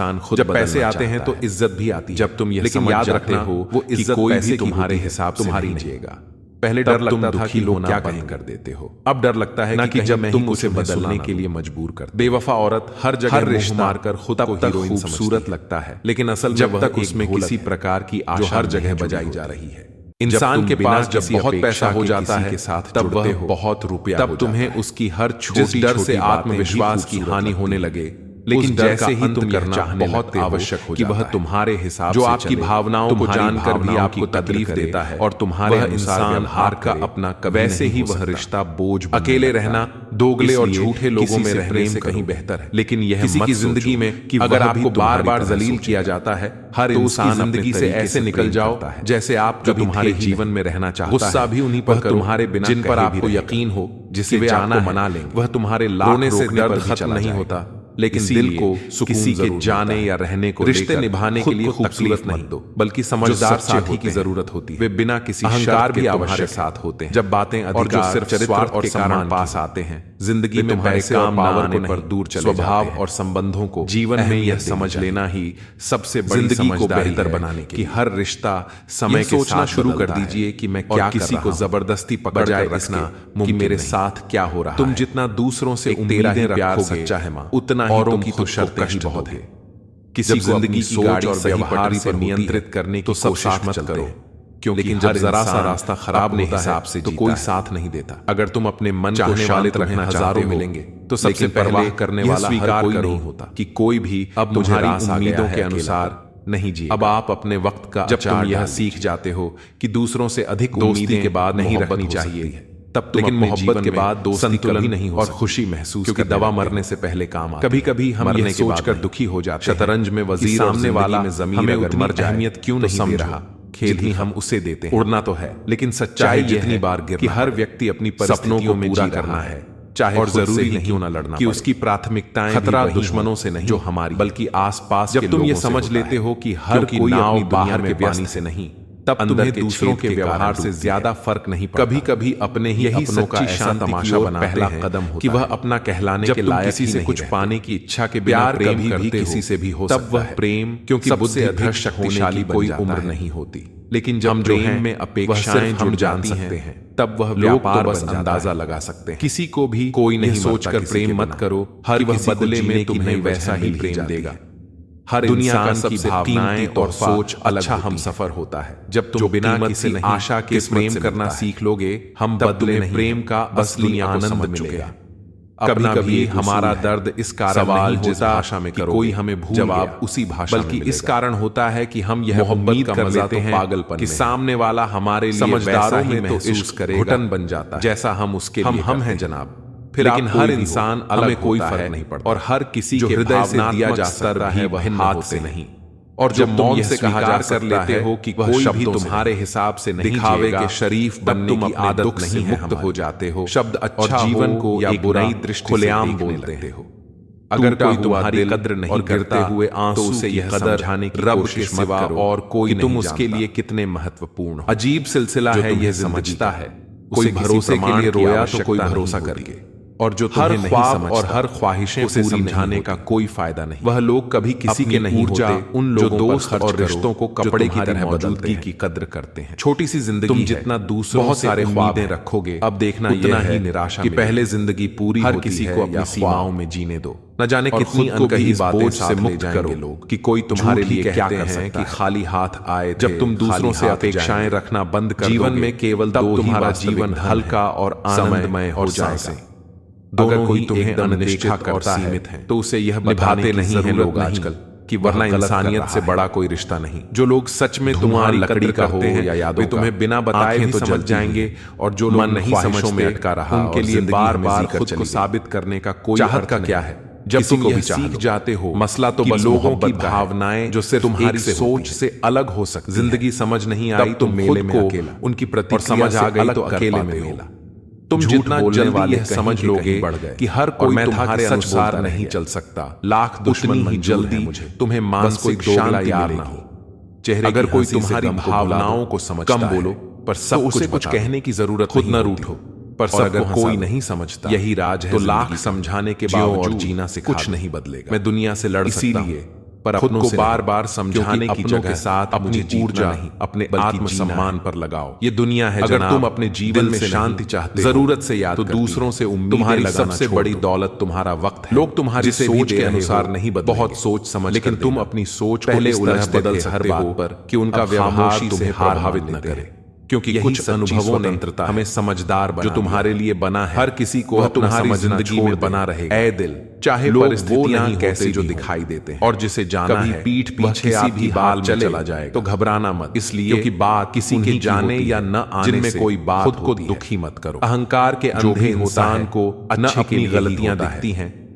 इंसान खुद जब पैसे बदलना आते हैं चाहता तो है। इज्जत भी आती है, जब तुम यह लेकिन समझ याद जाते रखना हो वो कि इज्जत कोई पैसे भी की तुम्हारे होती है, हिसाब से तुम्हारी नहीं नहीं। जिएगा। पहले तब डर तुम लगता था दुखी कि लोग होना क्या बंद कहेंगे, कर देते हो। अब डर लगता है ना कि कि कहीं जब मैं तुम ही उसे तुम्हें बदलने सुना के दूं। लिए मजबूर करते हो। बेवफा औरत हर जगह हर मुंह रिश्ता मारकर खुद तब को तक हीरोइन खूबसूरत समझती है, लगता है, लेकिन असल में जब वह तक एक उसमें ढोलक किसी है, प्रकार की जो आशा हर जगह नहीं जुड़ी बजाई होती। जा रही है। जब इंसान तुम के बिना पास जब किसी बहुत पैसा अपेक्षा हो के जाता किसी है के साथ तब जुड़ते वह हो, बहुत रुपया तब हो तुम्हें जाता है। उसकी हर जिस छोटी डर से छोटी बातें भी आत्मविश्वास की खूबसूरत हानि लगती होने हैं। लगे, उस लेकिन डर जैसे का ही अंत तुम करना चाहने बहुत लगते हो आवश्यक हो कि वह जाता है। तुम्हारे हिसाब जो से आपकी चले, भावनाओं को तुम्हारी जानकर भी भावनाओं आपको की कद्र तकलीफ करे देता है और तुम्हारे वह अनुसार इंसान व्यवहार आपका करे, अपना कभी वैसे नहीं ही हो वह सकता। रिश्ता बोझ बनने अकेले लगता रहना है। दोगले और इसलिए झूठे लोगों किसी में से रहने प्रेम से करो, कहीं बेहतर है। लेकिन यह किसी मत की सोचो जिंदगी में कि अगर वह भी आपको बार तुम्हारी बार तरह जलील किया सोचेगा। जाता है हर तो उसकी इंसान अपने जिंदगी से तरीके ऐसे से निकल प्रेम जाओ करता है। जैसे आप जो कभी तुम्हारे थे ही जीवन नहीं। में रहना चाहता गुस्सा है, भी उन्हीं पर वह करो तुम्हारे बिना जिन पर कहे भी आपको रहेगा। यकीन हो जिसे कि वे जाना आपको है, मना लेंगे। वह तुम्हारे लाख रोने से रोकने दर्द पर भी खत्म चला नहीं जाएगा। होता, लेकिन दिल को किसी के जाने या रहने को रिश्ते निभाने के लिए खूबसूरत नहीं दो, बल्कि समझदार साथी की जरूरत होती है। वे बिना किसी अहंकार भी तुम्हारे साथ होते हैं। जब बातें अधिकार, सिर्फ स्वार्थ और सम्मान पास आते हैं, जिंदगी में पैसे और पावर को पर दूर चले स्वभाव और संबंधों को जीवन में यह समझ लेना ही सबसे बड़ी जिंदगी को बेहतर बनाने के लिए हर रिश्ता समय के सोचना शुरू कर दीजिए कि मैं क्या किसी को जबरदस्ती पकड़ कर रखना कि मेरे साथ क्या हो रहा है। तुम जितना दूसरों से उम्मीदें रखोगे सच्चा है मां, उतना ही औरों की तो शर्तें ही बहुत है। किसी को जिंदगी की गाड़ी और व्यवहार पर नियंत्रित करने की कोशिश मत करो, क्योंकि लेकिन जब जरा सा रास्ता खराब होता हिसाब से तो कोई साथ नहीं देता। अगर तुम अपने मन को शांत रखना हजारों मिलेंगे, तो सबसे परवाह करने वाला हर कोई नहीं होता कि कोई भी अब तुम्हारी उम्मीदों के अनुसार नहीं जी। अब आप अपने वक्त का जब तुम यह सीख जाते हो कि दूसरों से अधिक उम्मीदें के बाद नहीं रखनी चाहिए, तब लेकिन मोहब्बत के बाद दोस्ती कभी नहीं हो और खुशी महसूस, क्योंकि दवा मरने से पहले काम आती। कभी कभी हम ये सोचकर दुखी हो जाते हैं शतरंज में वजीर सामने वाला में जमीन हमें उतनी अहमियत क्यों नहीं दे रहा, खेल ही हम उसे देते हैं। उड़ना तो है, लेकिन सच्चाई जितनी बार गिरना कि हर व्यक्ति अपनी परिस्थितियों में पूरा करना है, चाहे और जरूरी नहीं क्यों ना लड़ना कि उसकी प्राथमिकताएं खतरा दुश्मनों से नहीं जो हमारी, बल्कि आसपास। जब तुम ये समझ लेते हो कि हर कोई नाव बाहर के पानी से नहीं, तब तुम्हें दूसरों के व्यवहार से ज्यादा फर्क नहीं पड़ता। कभी कभी अपने ही अपनों का ऐसा तमाशा बनाते पहला कदम होता कि वह अपना कहलाने के लायक किसी से कुछ पाने की इच्छा के बिना प्रेम भी किसी से भी हो, तब वह प्रेम, क्योंकि सबसे अधिक शक्तिशाली कोई उम्र नहीं होती। लेकिन जब प्रेम में अपेक्षाएं जुड़ जाती हैं, तब वह व्यापार बस अंदाजा लगा सकते हैं। किसी को भी कोई नहीं सोचकर प्रेम मत करो, हर वह बदले में तुम्हें वैसा ही प्रेम देगा। हर दुनिया का सबसे भावनाएं और सोच अच्छा हम सफर होता है जब तुम बिना किसी आशा के प्रेम करना सीख लोगे। हम बदले में प्रेम का असली आनंद मिलेगा। कभी कभी हमारा दर्द इस कारण नहीं होता आशा में करो कोई हमें भूल जवाब उसी भाषा, बल्कि इस कारण होता है कि हम यह उम्मीद कर लेते हैं पागलपन कि सामने वाला हमारे लिए समझदारों में तो इश्क करेगा, घुटन बन जाता है जैसा हम उसके लिए हम हैं जनाब। फिर लेकिन हर इंसान अलग कोई फर्क नहीं पड़ता, और हर किसी के हृदय से दिया जा सकता है वह हाथ से नहीं। और जब मौन से कहा जा कर लेते हो कि कोई भी तुम्हारे हिसाब से नहीं दिखावे के शरीफ बनने की आदत नहीं है, मुक्त हो जाते हो। शब्द अच्छा और जीवन को या बुराई दृष्टि खुलेआम बोलते हो। अगर कोई तुम्हारी कद्र नहीं करते हुए आंसू से यह समझाने की रब के सिवा और कोई तुम उसके लिए कितने महत्वपूर्ण हो। अजीब सिलसिला है यह समझता है, कोई भरोसे के लिए रोया तो कोई भरोसा करके, और जो हर ख्वाब और हर ख्वाहिशें उसे समझाने का कोई फायदा नहीं। वह लोग कभी किसी के नहीं होते उन लोगों दोस्त और रिश्तों को कपड़े की तरह मौजूदगी की कद्र करते हैं। छोटी सी जिंदगी तुम जितना दूसरों बहुत सारे ख्वाबें रखोगे, अब देखना यह है निराशा कि पहले जिंदगी पूरी हर किसी को अपनी सीमाओं में जीने दो। न जाने कितनी अनकही बातें से मुक्त करो लोग कि कोई तुम्हारे लिए क्या कहते हैं कि खाली हाथ आए। जब तुम दूसरों से अपेक्षाएं रखना बंद कर जीवन में केवल तब तुम्हारा जीवन हल्का और आनंदमय हो जाएगा। अगर कोई तुम्हें अनदेखा करता है तो उसे यह निभाते नहीं हैं लोग आजकल कि वरना इंसानियत से बड़ा कोई रिश्ता नहीं। जो लोग सच में तुम्हारी लकड़ी का हो या यादों का, तुम्हें बिना बताए भी तो जल जाएंगे, और जो मन नहीं समझों में अटका रहा उनके लिए बार बार खुद को साबित करने का कोई चाहत का क्या है। जब तुम यह सीख जाते हो मसला तो बस लोगों की भावनाएं जो सिर्फ तुम्हारी सोच से अलग हो सकती, जिंदगी समझ नहीं आई तो मेले में अकेला, उनकी प्रतिक्रिया समझ आ गई तो अकेले में मेला। तुम जितना जल्दी यह समझ लोगे कि हर कोई तुम्हारे अनुसार नहीं चल सकता, लाख दुश्मन ही जल्दी तुम्हें मानसिक शांति मिलेगी। चेहरे अगर कोई तुम्हारी भावनाओं को समझता कम बोलो, पर सब उसे कुछ कहने की जरूरत खुद न रूठो। पर अगर कोई नहीं समझता यही राज है, तो लाख समझाने के बावजूद जीना से कुछ नहीं बदलेगा। मैं दुनिया से लड़ सकता हूं, पर खुद को बार बार समझाने की जगह के साथ अपनी ऊर्जा नहीं अपने आत्मसम्मान पर लगाओ। ये दुनिया है, अगर तुम अपने जीवन में शांति चाहते जरूरत से याद तो दूसरों से उम्मीदें तुम्हारी सबसे बड़ी दौलत तुम्हारा वक्त है। लोग तुम्हारी सोच के अनुसार नहीं बदलेंगे, बहुत सोच समझ, लेकिन तुम अपनी सोच पहले उलझ बदल हर बात पर कि उनका व्यवहार तुम्हें प्रभावित न करे, क्योंकि कुछ अनुभवों ने हमें समझदार बना, जो तुम्हारे लिए बना है। हर किसी को तुम्हारी जिंदगी में बना रहेगा। ऐ दिल, चाहे परिस्थितियां कैसी जो दिखाई देते हैं, और जिसे जाना है पीठ पीछे आपकी बाल चला जाए तो घबराना मत, इसलिए क्योंकि बात किसी के जाने या न आने जिनमें कोई बात खुद को दुखी मत करो। अहंकार के अंधे इंसान को न अपनी गलतियां दिखती हैं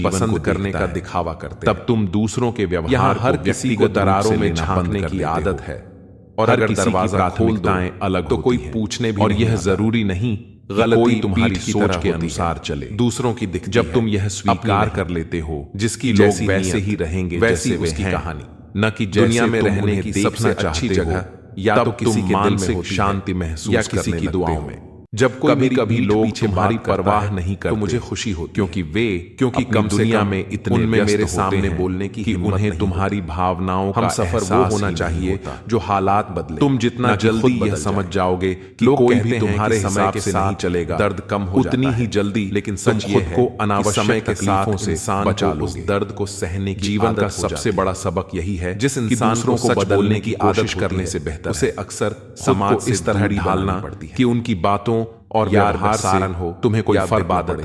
जीवन पसंद को करने देखता का है, दिखावा करते तब हैं। तुम दूसरों के व्यवहार यहाँ को हर किसी को व्यक्तिगत रूप दरारों से में लेना झांकने बंद कर की देते आदत हो। है, और हर अगर किसी की दरवाजा खोल दो प्राथमिकताएं अलग तो कोई होती हैं, पूछने भी और नहीं यह आता। जरूरी नहीं कि गलती कोई तुम्हारी पीठ की सोच तरह के होती अनुसार है, चले। दूसरों की दिखती जब है, तुम यह अपनी स्वीकार नहीं। कर लेते हो जिसकी लोग जैसी वैसे नीयत, ही रहेंगे वैसी जैसे वे उसकी हैं, कहानी। न कि दुनिया जैसे में तुम रहने उन्हें की देखना सबसे अच्छी चाहते जगह हो, या तो तब किसी तुम के दिल में मानसिक होती है शांति या महसूस किसी करने की लगते दुआओं हो। में। जब कोई कभी मेरी कभी पीठ लोग पीछे तुम्हारी बात करता परवाह है नहीं तो करते, मुझे खुशी होती क्योंकि है, वे क्योंकि अपनी कम से दुनिया कम में इतने उनमें व्यस्त मेरे होते सामने हैं बोलने की कि हिम्मत उन्हें नहीं तुम्हारी होती। भावनाओं हम का सफर वो एहसास होना ही नहीं चाहिए होता। जो हालात बदले, तुम जितना ना कि खुद जल्दी यह बदल समझ जाए। जाओगे कि लोग कोई कहते भी हैं तुम्हारे कि समय हिसाब के से नहीं साथ चलेगा, दर्द कम हो उतनी जाता ही है, जल्दी लेकिन तुम सच खुद ये है को कि अनावश्यक समय के तकलीफों साथ से इंसान बचा को उस लोगे। दर्द को सहने की जीवन आदत का हो सबसे जाती है। बड़ा सबक यही है जिस कि इंसान दूसरों को को सच बदलने बोलने की की कोशिश आदत करने होती से है, बेहतर उसे है अक्सर समाज खुद को से इस तरह दूर ढालना बनाना पड़ती है कि उनकी बातों और यार व्यवहार से बेसारन हो तुम्हें कोई या फर्क ना बादल। पड़े।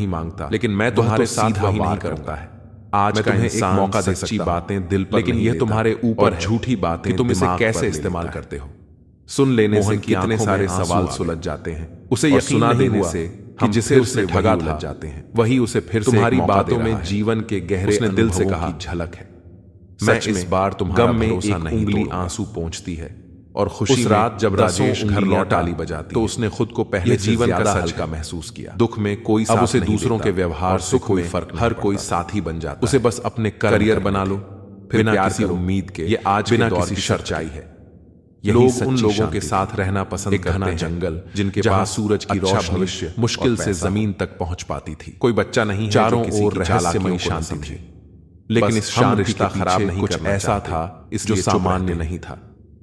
नहीं मांगता, लेकिन मैं तुम्हारे साथ वही नहीं करूंगा है। आज मैं का तुम्हें एक इंसान मौका दे सच्ची सकता हूं, बातें दिल पर लेकिन नहीं यह लेता तुम्हारे ऊपर और है झूठी बातें कि तुम इसे दिमाग कैसे पर ले इस्तेमाल लेता है। करते हो। सुन लेने मोहन से की कितने आंखों सारे में आंसू सवाल आ गए। सुलझ जाते हैं। उसे और यकीन सुना नहीं देने हुआ से कि हम जिसे फिर उसने से ठगा वही था, उलझ जाते हैं। वही उसे फिर से तुम्हारी एक मौका बातों दे में रहा है। जीवन के गहरे उसने दिल से अनुभवों कहा, की झलक है। मैं सच इस में बार तुम्हारा गम में भरोसा एक नहीं उंगली तोड़ूंगा। आंसू पहुंचती है और खुशी उस में रात जब दसों राजेश घर उंगलियां लौटा ताली बजाती तो हैं। उसने खुद को पहले यह से जीवन का ज्यादा सच हल्का है। महसूस किया। दुख में कोई अब साथ उसे नहीं दूसरों देता के व्यवहार और से सुख कोई में फर्क नहीं हर कोई पड़ता। साथी बन जाता उसे है। बस अपने करियर बना लो, फिर बिना प्यार किसी करो। उम्मीद के, ये आज बिना के दौर किसी की शर्त सच्चाई के। है। यही लोग सच्ची उन लोगों शांति के थी। साथ रहना पसंद एक करते घना हैं जंगल जिनके जहां पास सूरज की अच्छा रोशनी भविष्य और मुश्किल से पैसा हो। जमीन तक पहुंच पाती थी। कोई बच्चा नहीं है चारों जो किसी ओर की रहस्यमयी चालाकियों को न शांति समझे। थी। लेकिन बस इस हम शांति रिश्ता के खराब पीछे नहीं कुछ करना ऐसा चाहते, था जो इसलिए चुप सामान्य रहते। नहीं था।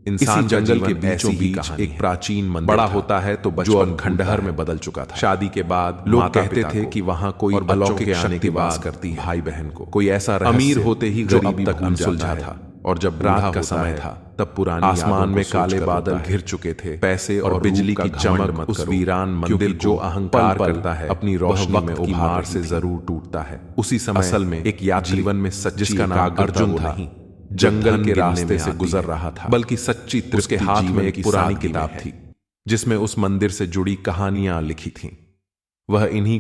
इंसान इसी जंगल जंगल के के बीचों बीचों बीच बीच एक प्राचीन मंदिर बड़ा था, होता है तो जो बचपन अब खंडहर में बदल चुका था। शादी के बाद लोग माता कहते पिता थे को कि वहां कोई और बच्चों अलौकिक के आने शक्ति के वास बाद करती है, भाई बहन को कोई ऐसा रहस्य अमीर होते ही जो गरीब अभी तक तक अनसुलझा है। था। और जब रात रात का का समय समय था, तब पुरानी आसमान में काले बादल बादल घिर चुके थे। पैसे और और बिजली रूप की का चमक घमंड मत उस करो, वीरान मंदिर क्योंकि को जो अहंकार पल पल करता है अपनी वह रोशनी में वक्त की उभार मार रही से थी। जरूर टूटता है। उसी समय असल में एक यात्री जीवन में सच्ची जिसका नाम एकाग्रता अर्जुन वो था, नहीं, जंगल धन के गिनने रास्ते में से आती गुजर है, रहा था, बल्कि सच्ची उसके तृप्ति हाथ में जीवन एक की पुरानी सादगी में किताब है। थी जिसमें उस मंदिर से जुड़ी कहानियां लिखी थीं। वह इन्हीं